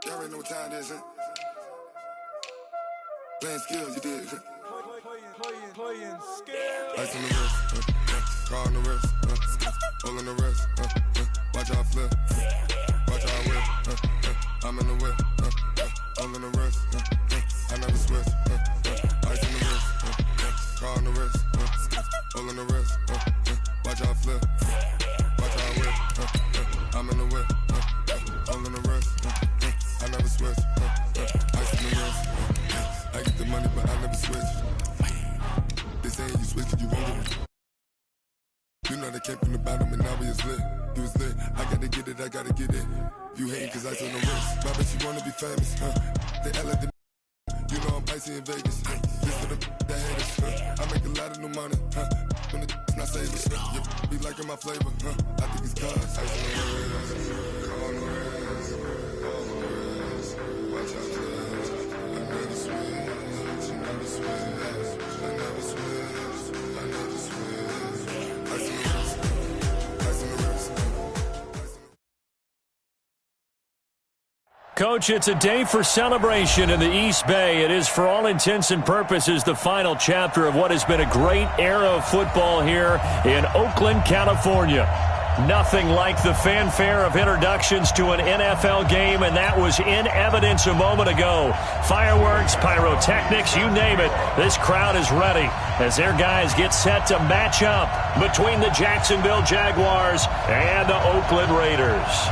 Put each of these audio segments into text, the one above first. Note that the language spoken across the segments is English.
Y'all already know what time it is, huh? Playing skills, you did. Playing skills. Ice on the wrist, car on the wrist, all on the wrist, watch how I flip, watch how I whip, I'm in the whip, all on the wrist, I never switch, ice on the wrist, car on the wrist, all on the wrist, watch how I flip, watch how I whip, I'm in the whip, all on the wrist, I never switch, ice on the wrist, I get the money but I never switch. They saying you switch and you won't get it. You know they came from the bottom and now we is lit. You was lit, I gotta get it, I gotta get it. You hate cause ice on the wrist. Why bet you wanna be famous, They act like the you know I'm icy in Vegas, This for the haters, I make a lot of new money, When it's not savers, You be liking my flavor, I think it's cause ice on the wrist, on the wrist, on the wrist. Watch out for this, I never switch, I never switch, I never switch, I never switch. Ice on the wrist, ice on the wrist. Coach, it's a day for celebration in the East Bay. It is, for all intents and purposes, the final chapter of what has been a great era of football here in Oakland, California. Nothing like the fanfare of introductions to an NFL game, and that was in evidence a moment ago. Fireworks, pyrotechnics, you name it. This crowd is ready as their guys get set to match up between the Jacksonville Jaguars and the Oakland Raiders.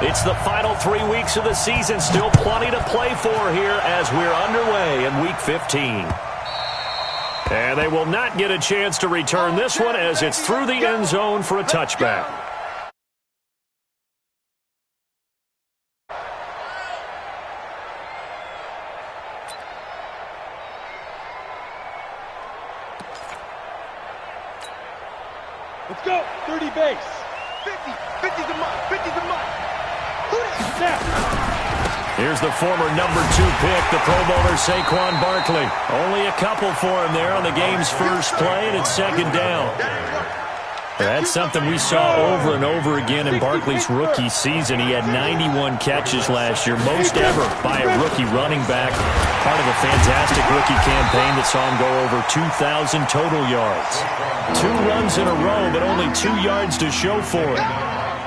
It's the final 3 weeks of the season. Still plenty to play for here as we're underway in Week 15. And they will not get a chance to return this one as it's through the end zone for a touchback. Let's go. 30 base. 50. 50's a mark. 50's a mark. Here's the former number 2 pick, the Pro Bowler Saquon Barkley. Only a couple for him there on the game's first play, and it's second down. That's something we saw over and over again in Barkley's rookie season. He had 91 catches last year, most ever by a rookie running back. Part of a fantastic rookie campaign that saw him go over 2,000 total yards. 2 runs in a row, but only 2 yards to show for it.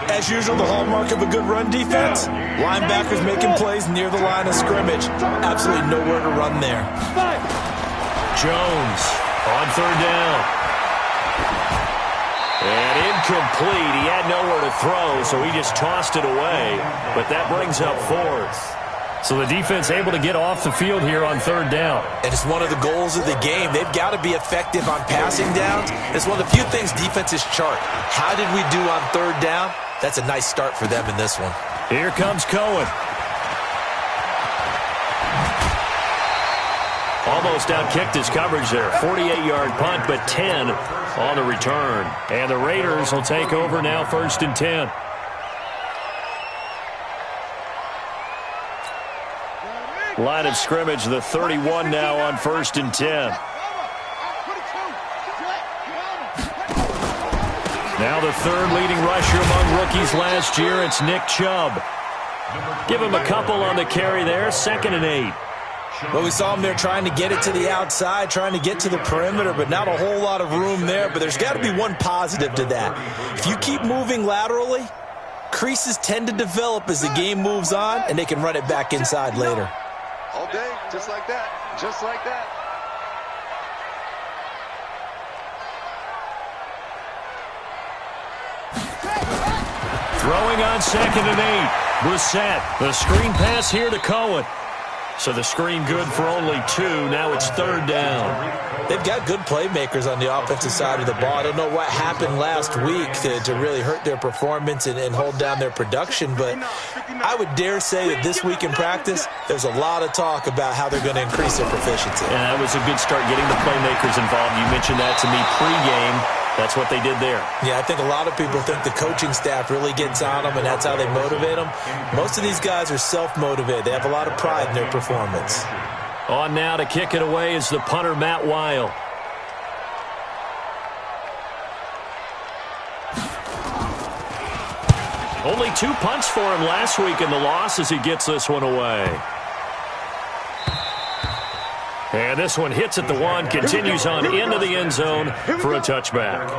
As usual, the hallmark of a good run defense, linebackers making plays near the line of scrimmage. Absolutely nowhere to run there. Jones on third down. And incomplete. He had nowhere to throw, so he just tossed it away. But that brings up fourth. So the defense able to get off the field here on third down. And it's one of the goals of the game. They've got to be effective on passing downs. It's one of the few things defenses chart. How did we do on third down? That's a nice start for them in this one. Here comes Cohen. Almost outkicked his coverage there. 48-yard punt, but 10 on the return. And the Raiders will take over now, 1st and 10. Line of scrimmage, the 31 now on 1st and 10. Now the third leading rusher among rookies last year, it's Nick Chubb. Give him a couple on the carry there, 2nd and 8. Well, we saw him there trying to get it to the outside, trying to get to the perimeter, but not a whole lot of room there. But there's got to be one positive to that. If you keep moving laterally, creases tend to develop as the game moves on, and they can run it back inside later. All day, just like that, just like that. Throwing on 2nd and 8. Brissett, the screen pass here to Cohen. So the screen good for only 2. Now it's 3rd down. They've got good playmakers on the offensive side of the ball. I don't know what happened last week to really hurt their performance and hold down their production, but I would dare say that this week in practice, there's a lot of talk about how they're going to increase their proficiency. And that was a good start getting the playmakers involved. You mentioned that to me pregame. That's what they did there. Yeah, I think a lot of people think the coaching staff really gets on them, and that's how they motivate them. Most of these guys are self-motivated. They have a lot of pride in their performance. On now to kick it away is the punter, Matt Weil. Only 2 punts for him last week in the loss as he gets this one away. And this one hits at the 1, continues on into the end zone for a touchback.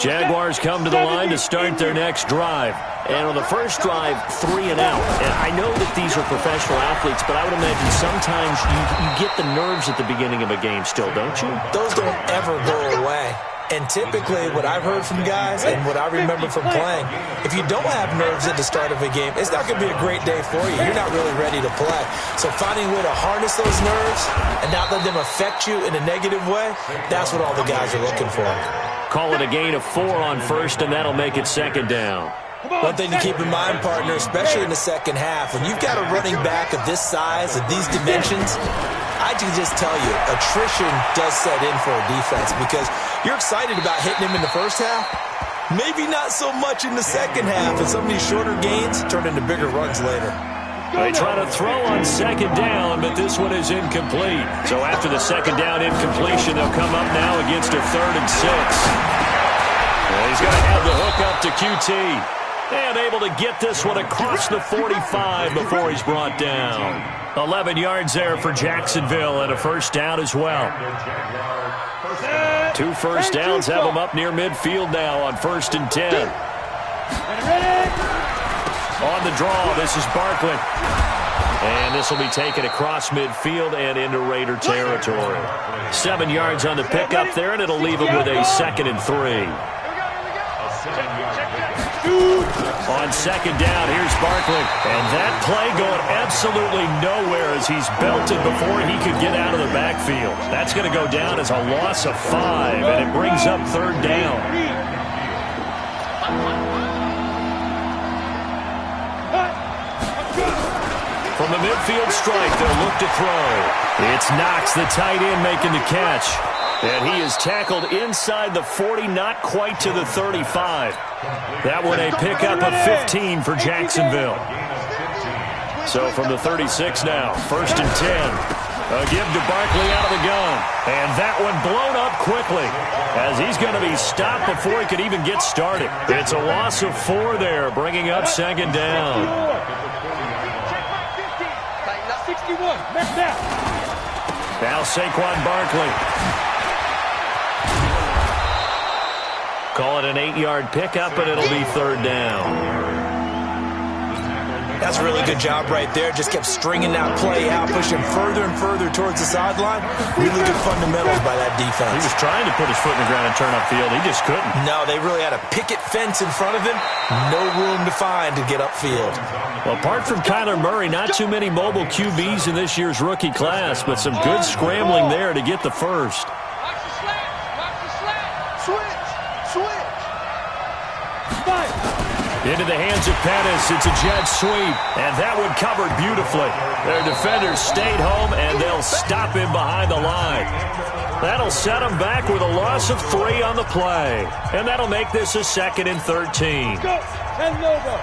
Jaguars come to the line to start their next drive. And on the first drive, 3 and out. And I know that these are professional athletes, but I would imagine sometimes you get the nerves at the beginning of a game still, don't you? Those don't ever go away. And typically what I've heard from guys and what I remember from playing, if you don't have nerves at the start of a game, it's not going to be a great day for you. You're not really ready to play. So finding a way to harness those nerves and not let them affect you in a negative way, that's what all the guys are looking for. Call it a gain of 4 on first, and that'll make it second down. One thing to keep in mind, partner, especially in the second half, when you've got a running back of this size and these dimensions, I can just tell you, attrition does set in for a defense because you're excited about hitting him in the first half, maybe not so much in the second half, and some of these shorter gains turn into bigger runs later. They try to throw on second down, but this one is incomplete. So after the second down incompletion, they'll come up now against a 3rd and 6. Well, he's going to have the hook up to QT. And able to get this one across the 45 before he's brought down. 11 yards there for Jacksonville and a first down as well. 2 first downs have them up near midfield now on 1st and 10. On the draw, this is Barkley. And this will be taken across midfield and into Raider territory. 7 yards on the pickup there, and it'll leave him with a 2nd and 3. On second down, here's Barkley. And that play going absolutely nowhere as he's belted before he could get out of the backfield. That's going to go down as a loss of 5, and it brings up 3rd down. From the midfield strike, they'll look to throw. It's Knox, the tight end, making the catch. And he is tackled inside the 40, not quite to the 35. That one a pickup of 15 for Jacksonville. So from the 36 now, 1st and 10. A give to Barkley out of the gun. And that one blown up quickly as he's going to be stopped before he could even get started. It's a loss of 4 there, bringing up 2nd down. 61, now Saquon Barkley. Call it an 8-yard pickup, and it'll be 3rd down. That's a really good job right there. Just kept stringing that play out, pushing further and further towards the sideline. Really good fundamentals by that defense. He was trying to put his foot in the ground and turn upfield. He just couldn't. No, they really had a picket fence in front of him. No room to find to get upfield. Well, apart from Kyler Murray, not too many mobile QBs in this year's rookie class, but some good scrambling there to get the first. Watch the slant. Watch the slant. Switch. Into the hands of Pettis. It's a jet sweep, and that one covered beautifully. Their defenders stayed home, and they'll stop him behind the line. That'll set him back with a loss of 3 on the play, and that'll make this a 2nd and 13. Go. And Nova.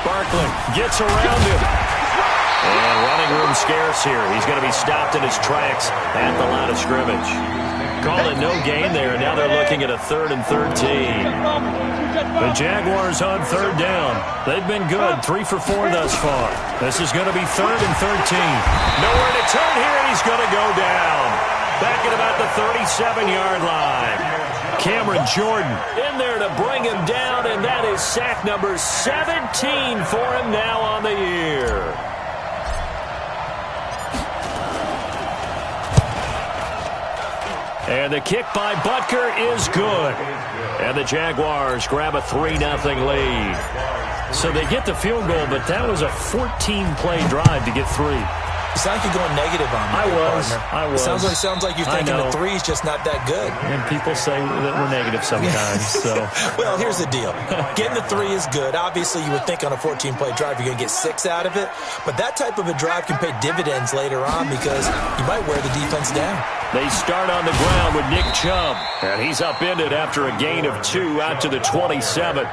Barkley gets around him. And running room scarce here. He's going to be stopped in his tracks at the line of scrimmage. Call it no gain there, and now they're looking at a 3rd and 13. The Jaguars on 3rd down. They've been good, 3 for 4 thus far. This is going to be 3rd and 13. Nowhere to turn here, and he's going to go down. Back at about the 37-yard line. Cameron Jordan in there to bring him down, and that is sack number 17 for him now on the year. And the kick by Butker is good. And the Jaguars grab a 3-0 lead. So they get the field goal, but that was a 14-play drive to get 3. Sounds like you're going negative on me. I was. Sounds like you're thinking the three's just not that good. And people say that we're negative sometimes. So, well, here's the deal. Getting the three is good. Obviously, you would think on a 14-play drive you're going to get 6 out of it. But that type of a drive can pay dividends later on because you might wear the defense down. They start on the ground with Nick Chubb. And he's upended after a gain of 2 out to the 27.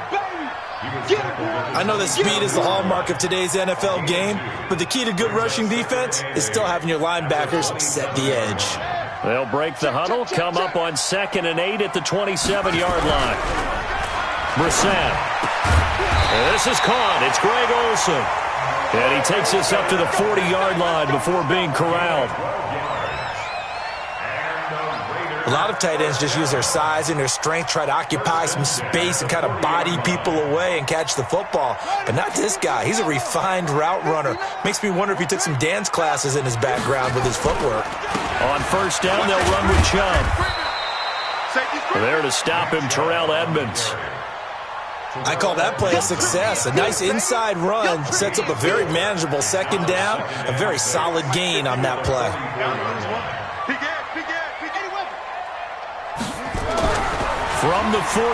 I know that speed is the hallmark of today's NFL game, but the key to good rushing defense is still having your linebackers set the edge. They'll break the huddle, come up on 2nd and 8 at the 27-yard line. Brissett. This is caught. It's Greg Olsen. And he takes this up to the 40-yard line before being corralled. A lot of tight ends just use their size and their strength, try to occupy some space and kind of body people away and catch the football. But not this guy. He's a refined route runner. Makes me wonder if he took some dance classes in his background with his footwork. On 1st down, they'll run with Chubb. There to stop him, Terrell Edmonds. I call that play a success. A nice inside run sets up a very manageable 2nd down. A very solid gain on that play. From the 44,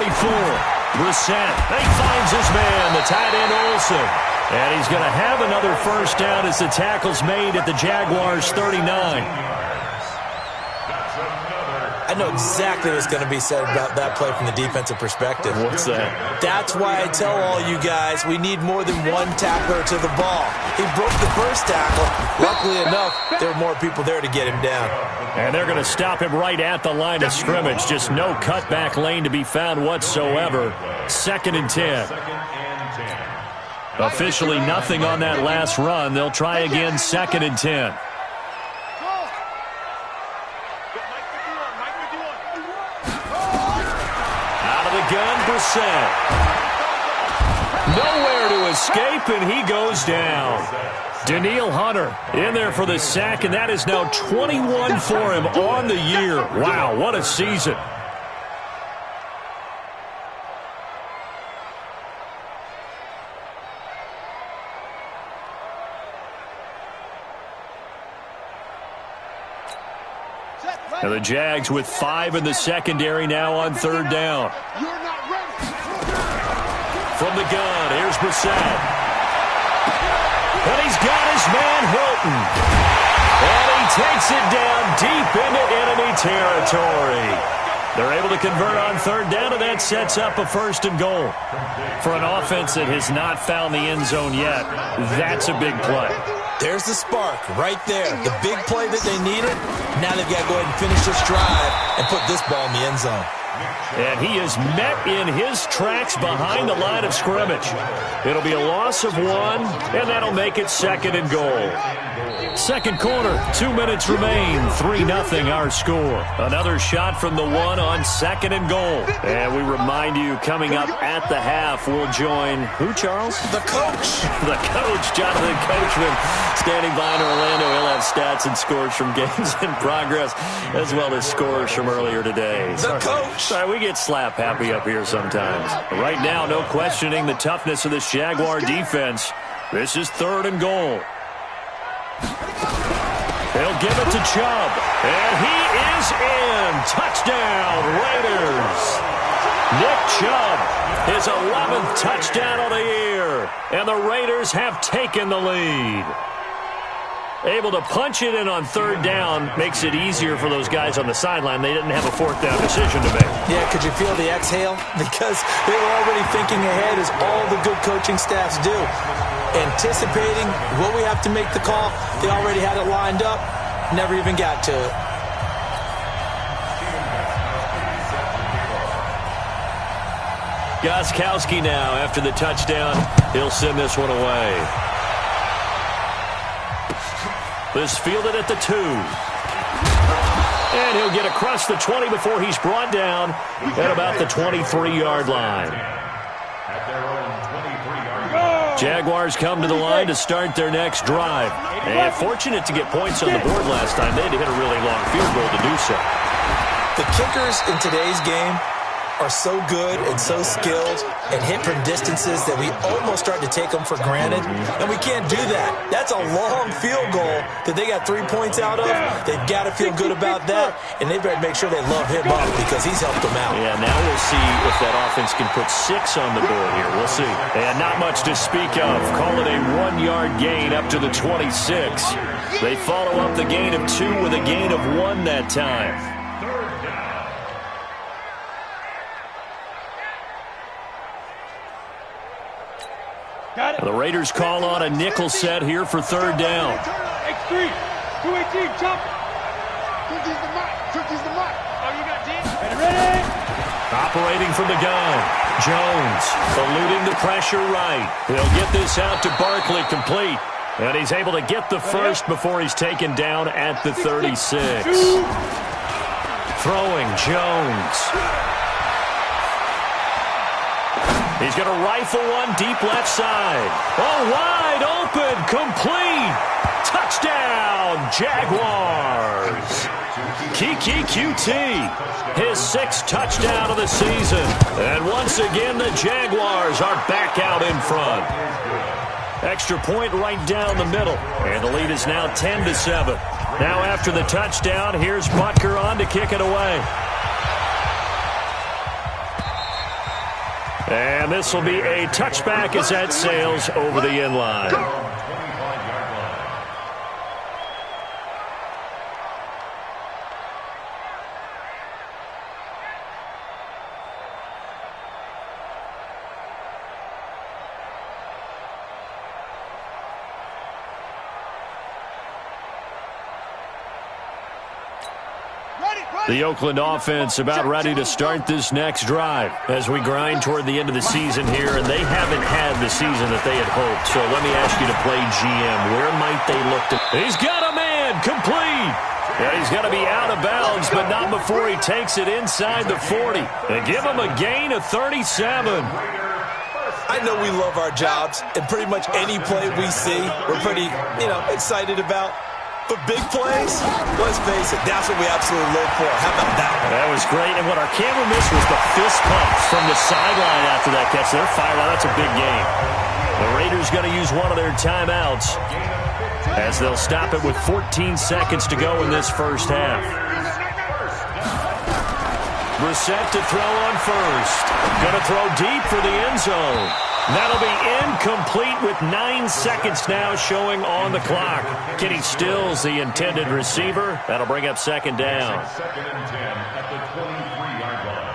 Brissett. He finds his man, the tight end Olsen. And he's going to have another 1st down as the tackle's made at the Jaguars' 39. I know exactly what's going to be said about that play from the defensive perspective. What's that? That's why I tell all you guys we need more than one tackler to the ball. He broke the 1st tackle. Luckily enough, there were more people there to get him down. And they're going to stop him right at the line of scrimmage. Just no cutback lane to be found whatsoever. 2nd and 10. Officially nothing on that last run. They'll try again, 2nd and 10. Out of the gun, Brissett. Nowhere to escape, and he goes down. Danielle Hunter in there for the sack, and that is now 21 for him on the year. Wow, what a season. And the Jags with 5 in the secondary now on 3rd down. From the gun, here's Brissett. And he's got his man Hilton. And he takes it down deep into enemy territory. They're able to convert on 3rd down, and that sets up a 1st and goal. For an offense that has not found the end zone yet, that's a big play. There's the spark right there. The big play that they needed. Now they've got to go ahead and finish this drive and put this ball in the end zone. And he is met in his tracks behind the line of scrimmage. It'll be a loss of 1, and that'll make it 2nd and goal. 2nd quarter, 2 minutes remain. 3-0 our score. Another shot from the 1 on 2nd and goal. And we remind you, coming up at the half, we'll join who, Charles? The coach. The coach, Jonathan Coachman, standing by in Orlando. He'll have stats and scores from games in progress, as well as scores from earlier today. The coach. Sorry, we get slap happy up here sometimes. Right now, no questioning the toughness of this Jaguar defense. This is 3rd and goal. They'll give it to Chubb. And he is in. Touchdown, Raiders. Nick Chubb, his 11th touchdown of the year. And the Raiders have taken the lead. Able to punch it in on 3rd down makes it easier for those guys on the sideline. They didn't have a 4th down decision to make. Yeah, could you feel the exhale? Because they were already thinking ahead, as all the good coaching staffs do. Anticipating what we have to make the call. They already had it lined up. Never even got to it. Gostkowski now, after the touchdown, he'll send this one away. This fielded at the 2. And he'll get across the 20 before he's brought down at about the 23-yard line. Jaguars come to the line to start their next drive. And fortunate to get points on the board last time. They had to hit a really long field goal to do so. The kickers in today's game are so good and so skilled and hit from distances that we almost start to take them for granted, and we can't do that. That's a long field goal that they got 3 points out of. They've got to feel good about that, and they better make sure they love him up because he's helped them out. Yeah, now we'll see if that offense can put 6 on the board here. We'll see. And not much to speak of. Call it a 1-yard gain up to the 26. They follow up the gain of 2 with a gain of 1 that time. And the Raiders call on a nickel set here for 3rd down. X3, 218, jump. 50's the mark, 50's the mark. Oh, you got D? Ready? Operating from the gun. Jones eluding the pressure right. He'll get this out to Barkley, complete. And he's able to get the first before he's taken down at the 36. Throwing Jones. He's going to rifle one deep left side. Oh, wide open, complete. Touchdown, Jaguars. Kiki QT, his 6th touchdown of the season. And once again, the Jaguars are back out in front. Extra point right down the middle. And the lead is now 10-7. Now after the touchdown, here's Butker on to kick it away. And this will be a touchback as that sails over the end line. The Oakland offense about ready to start this next drive as we grind toward the end of the season here, and they haven't had the season that they had hoped. So let me ask you to play GM. Where might they look to? He's got a man, complete. Yeah, he's got to be out of bounds, but not before he takes it inside the 40. They give him a gain of 37. I know we love our jobs, and pretty much any play we see, we're pretty, excited about. But big plays, let's face it, that's what we absolutely live for. How about that one? That was great, and what our camera missed was the fist pump from the sideline after that catch. They're fired out. That's a big game. The Raiders going to use one of their timeouts as they'll stop it with 14 seconds to go in this first half. Brissett to throw on first. Going to throw deep for the end zone. That'll be incomplete with 9 seconds now showing on the clock. Kenny Stills, the intended receiver. That'll bring up 2nd down. 2nd and 10 at the 23-yard line.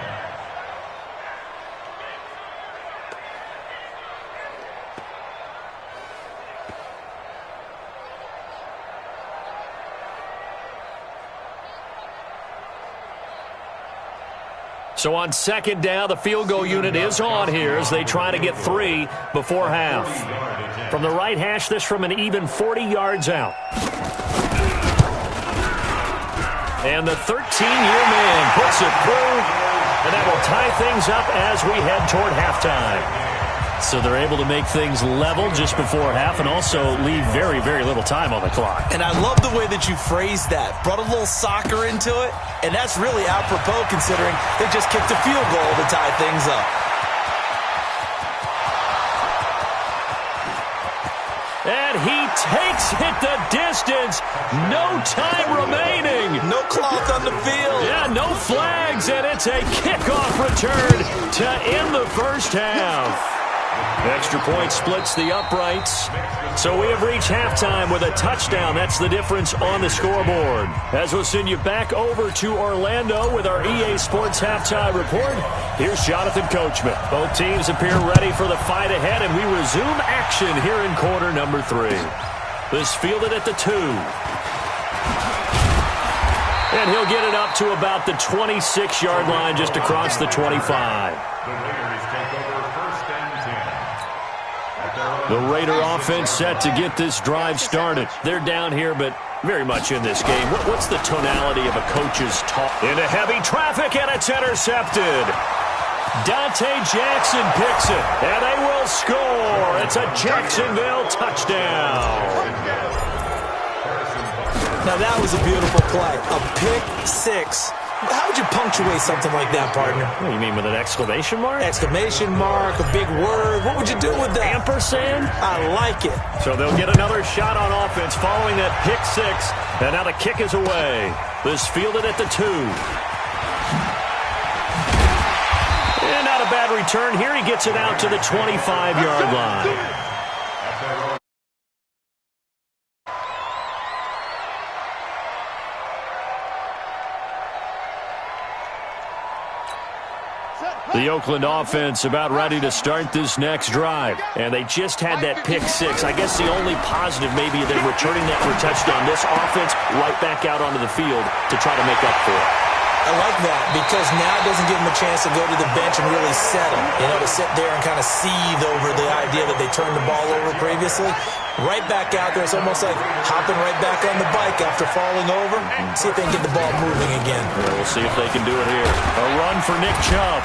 So on 2nd down, the field goal unit is on here as they try to get 3 before half. From the right hash, this from an even 40 yards out. And the 13-year man puts it through, and that will tie things up as we head toward halftime. So they're able to make things level just before half and also leave very, very little time on the clock. And I love the way that you phrased that. Brought a little soccer into it, and that's really apropos considering they just kicked a field goal to tie things up. And he takes it the distance. No time remaining. No cloth on the field. Yeah, no flags, and it's a kickoff return to end the first half. Extra point splits the uprights. So we have reached halftime with a touchdown. That's the difference on the scoreboard. As we'll send you back over to Orlando with our EA Sports Halftime Report, here's Jonathan Coachman. Both teams appear ready for the fight ahead, and we resume action here in quarter number 3. This fielded at the 2. And he'll get it up to about the 26-yard line just across the 25. The Raider offense set to get this drive started. They're down here, but very much in this game. What's the tonality of a coach's talk? Into heavy traffic, and it's intercepted. Dante Jackson picks it, and they will score. It's a Jacksonville touchdown. Now that was a beautiful play. A pick 6 How would you punctuate something like that, partner? What do you mean, with an exclamation mark? Exclamation mark, a big word. What would you do with that? Ampersand? I like it. So they'll get another shot on offense following that pick six. And now the kick is away. This fielded at the 2. And not a bad return here. He gets it out to the 25-yard line. The Oakland offense about ready to start this next drive. And they just had that pick six. I guess the only positive maybe they're returning that for a touchdown. This offense right back out onto the field to try to make up for it. I like that because now it doesn't give them a chance to go to the bench and really settle. You know, to sit there and kind of seethe over the idea that they turned the ball over previously. Right back out there. It's almost like hopping right back on the bike after falling over. See if they can get the ball moving again. Yeah, we'll see if they can do it here. A run for Nick Chubb.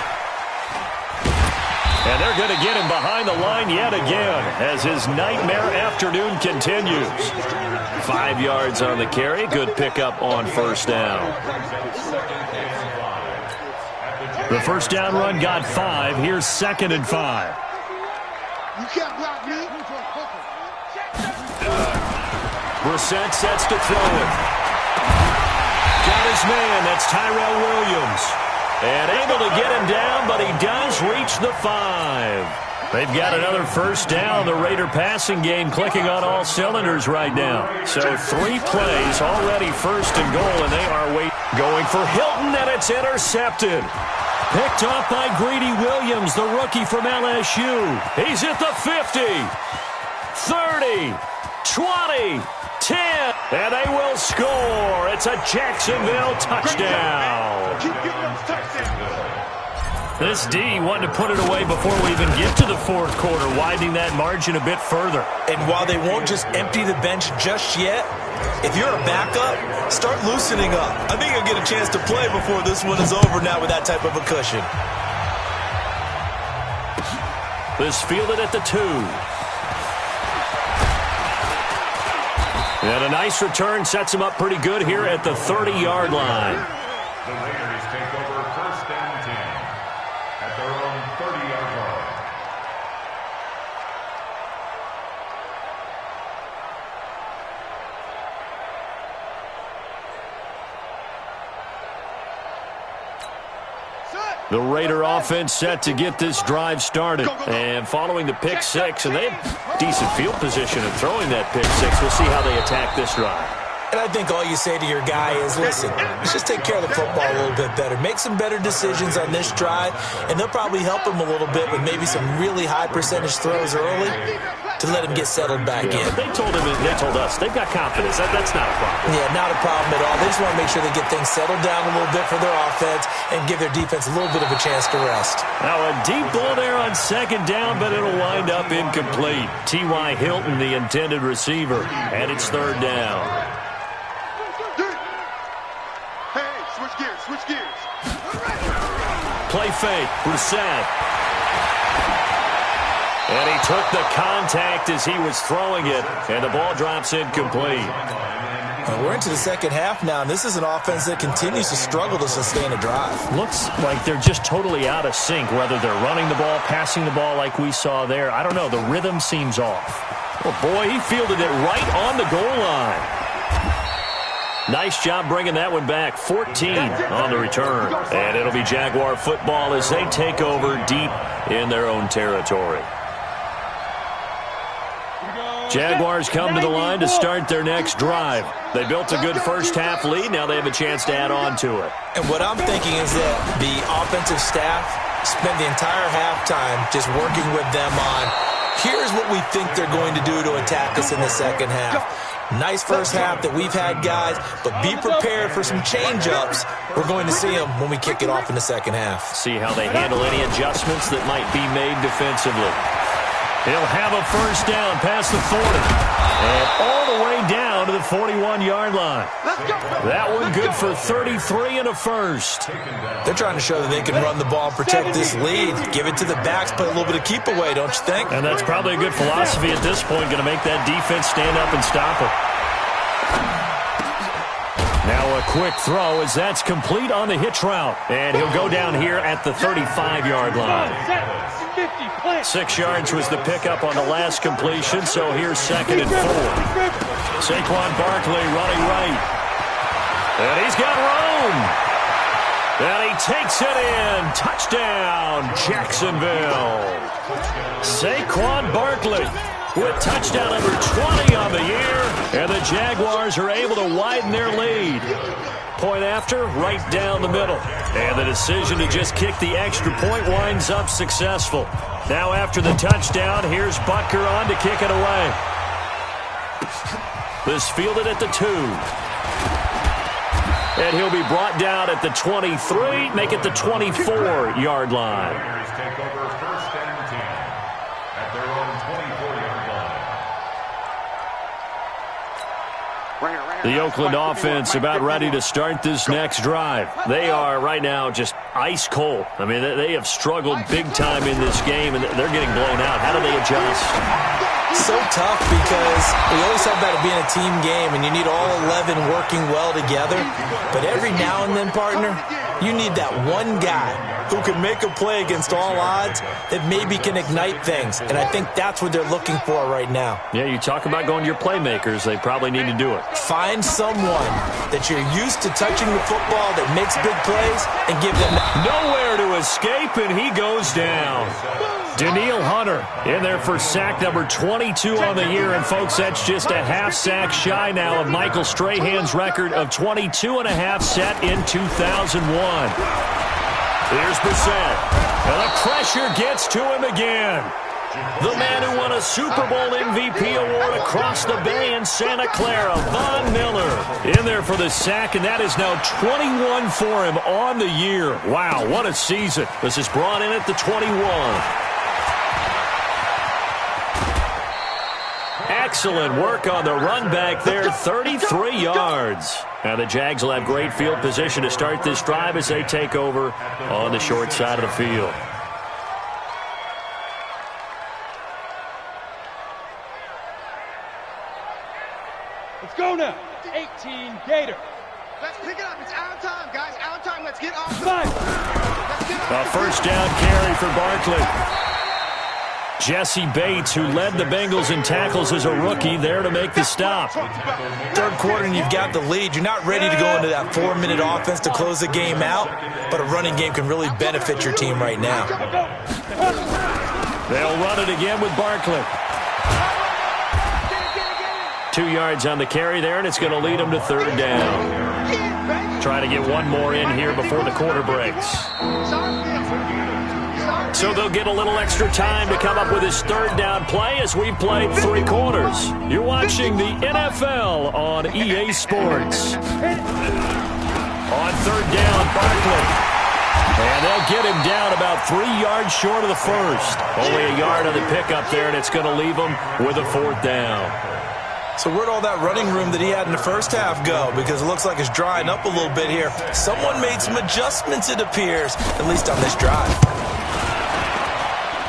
And they're going to get him behind the line yet again as his nightmare afternoon continues. 5 yards on the carry. Good pickup on first down. The first down run got 5. Here's 2nd and 5. You can't block me. Brissett sets to throw it. Got his man. That's Tyrell Williams. And able to get him down, but he does reach the 5. They've got another first down. The Raider passing game clicking on all cylinders right now. So 3 plays, already first and goal, and they are going for Hilton, and it's intercepted. Picked off by Greedy Williams, the rookie from LSU. He's at the 50, 30, 20, 10, and they will score. It's a Jacksonville touchdown. Keep giving them touchdowns. This D wanting to put it away before we even get to the fourth quarter, widening that margin a bit further. And while they won't just empty the bench just yet, if you're a backup, start loosening up. I think you'll get a chance to play before this one is over now with that type of a cushion. This fielded at the 2. And a nice return sets him up pretty good here at the 30-yard line. The Raiders take over first down 10 at their own 30-yard line. The Raider offense set to get this drive started. And following the pick six, and they have decent field position in throwing that pick six. We'll see how they attack this drive. And I think all you say to your guy is, listen, let's just take care of the football a little bit better. Make some better decisions on this drive, and they'll probably help him a little bit with maybe some really high percentage throws early to let him get settled back in. They told us, they've got confidence. That's not a problem. Yeah, not a problem at all. They just want to make sure they get things settled down a little bit for their offense and give their defense a little bit of a chance to rest. Now a deep ball there on second down, but it'll wind up incomplete. T.Y. Hilton, the intended receiver, and it's third down. Switch gears. Play fake, Brissett. And he took the contact as he was throwing it, and the ball drops incomplete. We're into the second half now, and this is an offense that continues to struggle to sustain a drive. Looks like they're just totally out of sync, whether they're running the ball, passing the ball like we saw there. I don't know, the rhythm seems off. Oh, boy, he fielded it right on the goal line. Nice job bringing that one back. 14 on the return. And it'll be Jaguar football as they take over deep in their own territory. Jaguars come to the line to start their next drive. They built a good first half lead. Now they have a chance to add on to it. And what I'm thinking is that the offensive staff spent the entire halftime just working with them on, here's what we think they're going to do to attack us in the second half. Nice first half that we've had, guys, but be prepared for some change-ups. We're going to see them when we kick it off in the second half. See how they handle any adjustments that might be made defensively. He'll have a first down past the 40. And all the way down to the 41-yard line. That one good for 33 and a first. They're trying to show that they can run the ball and protect this lead. Give it to the backs, play a little bit of keep away, don't you think? And that's probably a good philosophy at this point, going to make that defense stand up and stop it. Now a A quick throw as that's complete on the hitch route. And he'll go down here at the 35-yard line. 6 yards was the pickup on the last completion, so here's 2nd and 4. Saquon Barkley running right. And he's got room. And he takes it in. Touchdown, Jacksonville. Saquon Barkley with touchdown number 20 on the year. And the Jaguars are able to widen their lead. Point after, right down the middle. And the decision to just kick the extra point winds up successful. Now after the touchdown, here's Butker on to kick it away. This fielded at the 2. And he'll be brought down at the 23, make it the 24-yard line. Take over 1st and 10 at their own 24-yard line. The Oakland offense about ready to start this next drive. They are right now just ice cold. I mean, they have struggled big time in this game, and they're getting blown out. How do they adjust? So tough because we always talk about it being a team game, and you need all 11 working well together. But every now and then, partner, you need that one guy who can make a play against all odds that maybe can ignite things. And I think that's what they're looking for right now. Yeah, you talk about going to your playmakers. They probably need to do it. Find someone that you're used to touching the football that makes big plays and give them nowhere to escape, and he goes down. Danielle Hunter in there for sack number 22 on the year. And, folks, that's just a half sack shy now of Michael Strahan's record of 22.5 set in 2001. Here's Brissett. And the pressure gets to him again. The man who won a Super Bowl MVP award across the bay in Santa Clara, Von Miller, in there for the sack, and that is now 21 for him on the year. Wow, what a season. This is brought in at the 21. Excellent work on the run back there, 33 yards. Now the Jags will have great field position to start this drive as they take over on the short side of the field. Let's go now. 18 Gator. Let's pick it up. It's our time, guys. Our time. Let's get off. A first down carry for Barkley. Jesse Bates, who led the Bengals in tackles as a rookie, there to make the stop. Third quarter and you've got the lead. You're not ready to go into that 4-minute offense to close the game out, but a running game can really benefit your team right now. They'll run it again with Barkley. 2 yards on the carry there, and it's going to lead them to 3rd down. Trying to get one more in here before the quarter breaks. So they'll get a little extra time to come up with his 3rd down play as we've played 3 quarters. You're watching the NFL on EA Sports. On 3rd down, Barkley. And they'll get him down about 3 yards short of the first. Only a yard on the pickup there, and it's going to leave him with a 4th down. So where'd all that running room that he had in the first half go? Because it looks like it's drying up a little bit here. Someone made some adjustments, it appears, at least on this drive.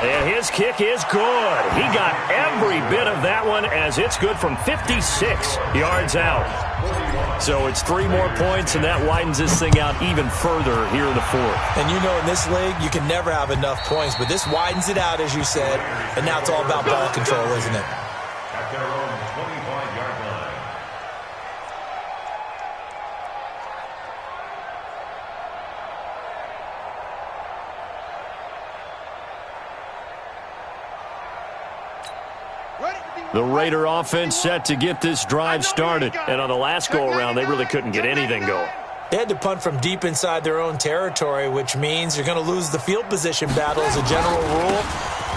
And his kick is good. He got every bit of that one as it's good from 56 yards out. So it's 3 more points, and that widens this thing out even further here in the 4th. And you know in this league, you can never have enough points, but this widens it out, as you said, and now it's all about ball control, isn't it? At their own 25-yard line. The Raider offense set to get this drive started. And on the last go-around, they really couldn't get anything going. They had to punt from deep inside their own territory, which means you're going to lose the field position battle as a general rule.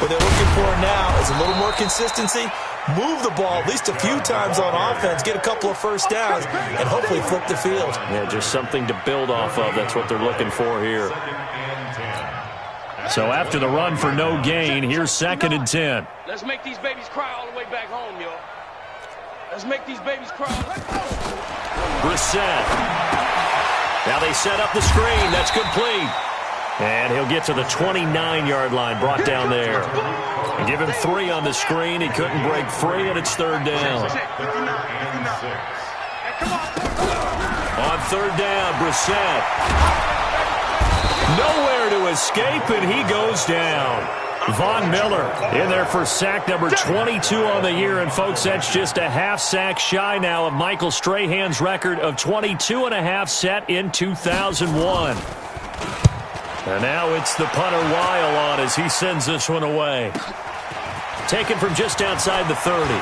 What they're looking for now is a little more consistency, move the ball at least a few times on offense, get a couple of first downs, and hopefully flip the field. Yeah, just something to build off of. That's what they're looking for here. So after the run for no gain, here's 2nd and 10. Let's make these babies cry all the way back home, yo. Let's make these babies cry. Brissett. Now they set up the screen. That's complete. And he'll get to the 29-yard line, brought down there. And give him 3 on the screen. He couldn't break free, and it's 3rd down. On third down, Brissett. Nowhere to escape, and he goes down. Von Miller in there for sack number 22 on the year. And, folks, that's just a half sack shy now of Michael Strahan's record of 22.5 set in 2001. And now it's the punter Weil on as he sends this one away. Taken from just outside the 30.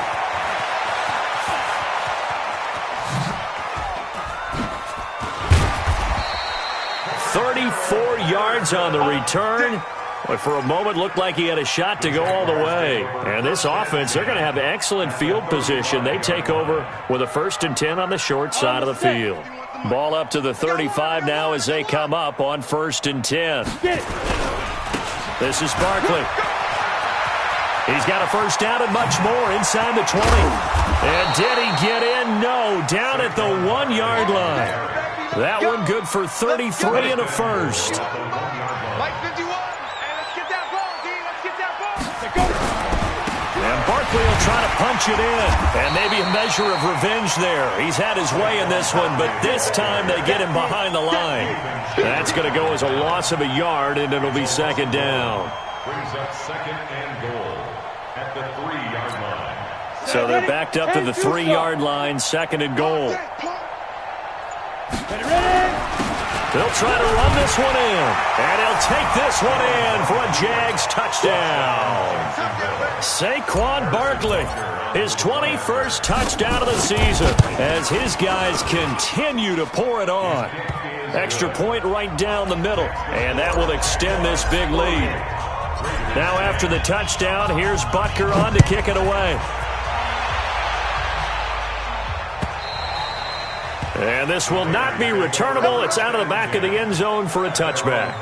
Yards on the return, but for a moment looked like he had a shot to go all the way. And this offense, they're going to have excellent field position. They take over with a 1st and 10 on the short side of the field. Ball up to the 35 now as they come up on 1st and 10. This is Barkley. He's got a first down and much more inside the 20. And did he get in? No, down at the 1-yard line. That one good for 33 and a first. Mike 51. Hey, let's get that ball, D. Let's get that ball. And Barkley will try to punch it in. And maybe a measure of revenge there. He's had his way in this one, but this time they get him behind the line. That's going to go as a loss of a yard, and it'll be 2nd down. Brings up 2nd and goal at the 3-yard line. So they're backed up to the 3-yard line, 2nd and goal. They'll try to run this one in, and he'll take this one in for a Jags touchdown. Saquon Barkley, his 21st touchdown of the season as his guys continue to pour it on. Extra point right down the middle, and that will extend this big lead. Now after the touchdown, here's Butker on to kick it away. And this will not be returnable. It's out of the back of the end zone for a touchback.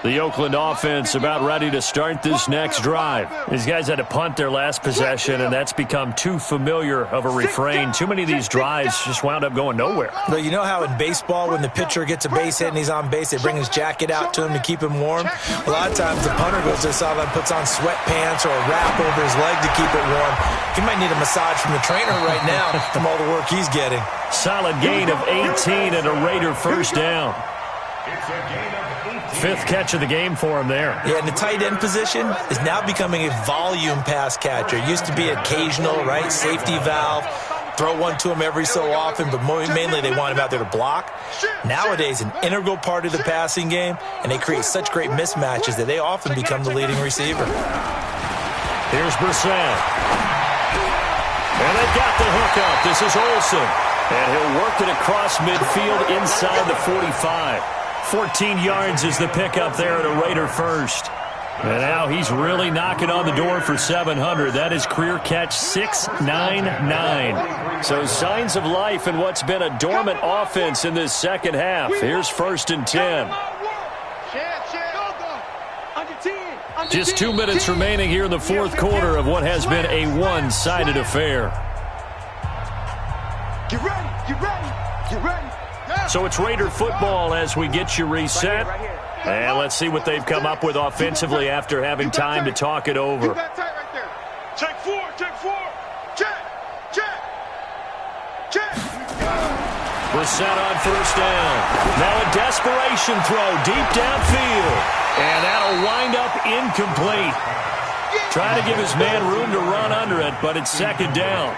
The Oakland offense about ready to start this next drive. These guys had to punt their last possession, and that's become too familiar of a refrain. Too many of these drives just wound up going nowhere. But you know how in baseball, when the pitcher gets a base hit and he's on base, they bring his jacket out to him to keep him warm? A lot of times the punter goes to the sideline, puts on sweatpants or a wrap over his leg to keep it warm. He might need a massage from the trainer right now from all the work he's getting. Solid gain of 18 and a Raider first down. It's a gain of 5th catch of the game for him there. Yeah, and the tight end position is now becoming a volume pass catcher. It used to be occasional, right? Safety valve. Throw one to him every so often, but mainly they want him out there to block. Nowadays, an integral part of the passing game, and they create such great mismatches that they often become the leading receiver. Here's Brissett. And they've got the hookup. This is Olsen. And he'll work it across midfield inside the 45. 14 yards is the pickup there at a Raider first. And now he's really knocking on the door for 700. That is career catch 699. So signs of life in what's been a dormant offense in this second half. Here's 1st and 10. Just 2 minutes remaining here in the 4th quarter of what has been a one-sided affair. Get ready, get ready, get ready. So it's Raider football as we get you reset. And let's see what they've come up with offensively after having time to talk it over. Check 4, check 4. Check, check, check. Brissett on first down. Now a desperation throw deep downfield. And that'll wind up incomplete. Trying to give his man room to run under it, but it's 2nd down.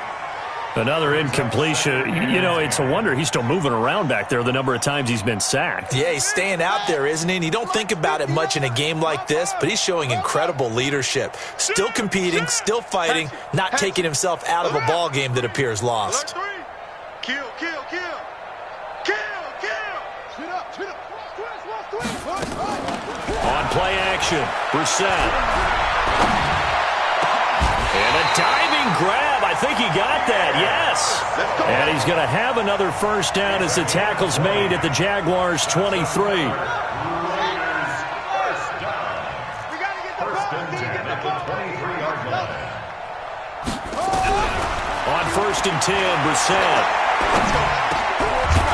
Another incompletion. You know, it's a wonder he's still moving around back there the number of times he's been sacked. Yeah, he's staying out there, isn't he? And you don't think about it much in a game like this, but he's showing incredible leadership. Still competing, still fighting, not taking himself out of a ball game that appears lost. Kill, kill, kill. Kill, kill. Spin up, spin up. On play action, Brissett. And a diving grab. I think he got that, yes. And he's going to have another first down as the tackle's made at the Jaguars' 23. First and 10 at the 23-yard line. On 1st and 10, Brissett.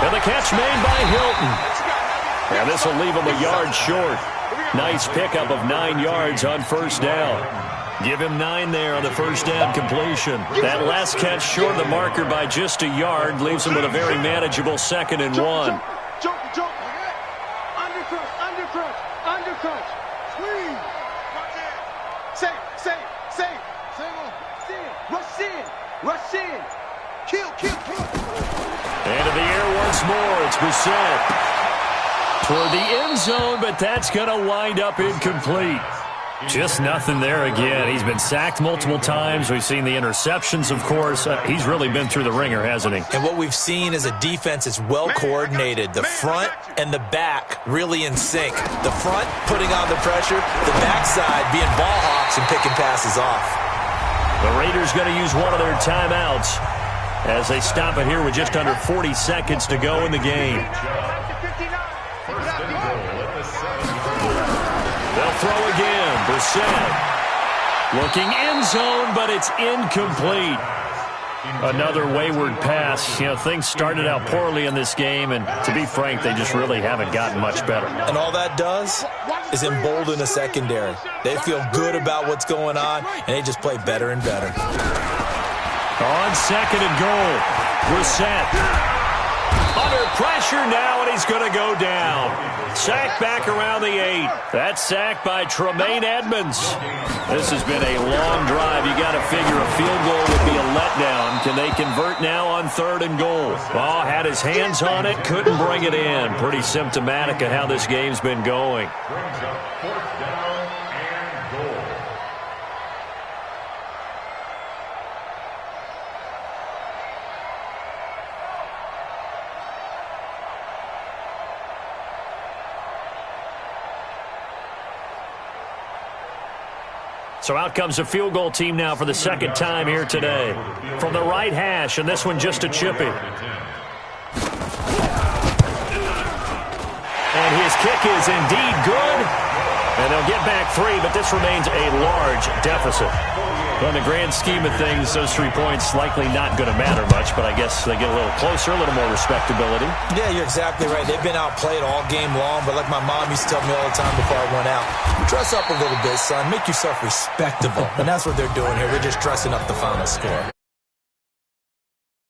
And the catch made by Hilton. And this will leave him a yard short. Nice pickup of 9 yards on first down. Give him 9 there on the first down completion. That last catch short of the marker by just a yard leaves him with a very manageable 2nd and 1. Jump. Undercrunch. Squeeze. Safe. Rush in. Kill. Into the air once more. It's Brissett. Toward the end zone, but that's going to wind up incomplete. Just nothing there again. He's been sacked multiple times. We've seen the interceptions, of course. He's really been through the ringer, hasn't he? And what we've seen is a defense that's well coordinated. The front and the back really in sync. The front putting on the pressure, the backside being ball hawks and picking passes off. The Raiders going to use one of their timeouts as they stop it here with just under 40 seconds to go in the game. They'll throw again. Brissett looking end zone, but it's incomplete. Another wayward pass. You know, things started out poorly in this game, and to be frank, they just really haven't gotten much better. And all that does is embolden the secondary. They feel good about what's going on, and they just play better and better. On 2nd and goal, Brissett under pressure now, and he's going to go down. Sacked back around the 8. That's sacked by Tremaine Edmonds. This has been a long drive. You got to figure a field goal would be a letdown. Can they convert now on 3rd and goal? Oh, had his hands on it, couldn't bring it in. Pretty symptomatic of how this game's been going. Brings up 4th down and goal. So out comes a field goal team now for the 2nd time here today. From the right hash, and this one just a chippy. And his kick is indeed good. And they'll get back 3, but this remains a large deficit. Well, in the grand scheme of things, those 3 points likely not going to matter much, but I guess they get a little closer, a little more respectability. Yeah, you're exactly right. They've been outplayed all game long, but like my mom used to tell me all the time before I went out, dress up a little bit, son. Make yourself respectable. And that's what they're doing here. They're just dressing up the final score.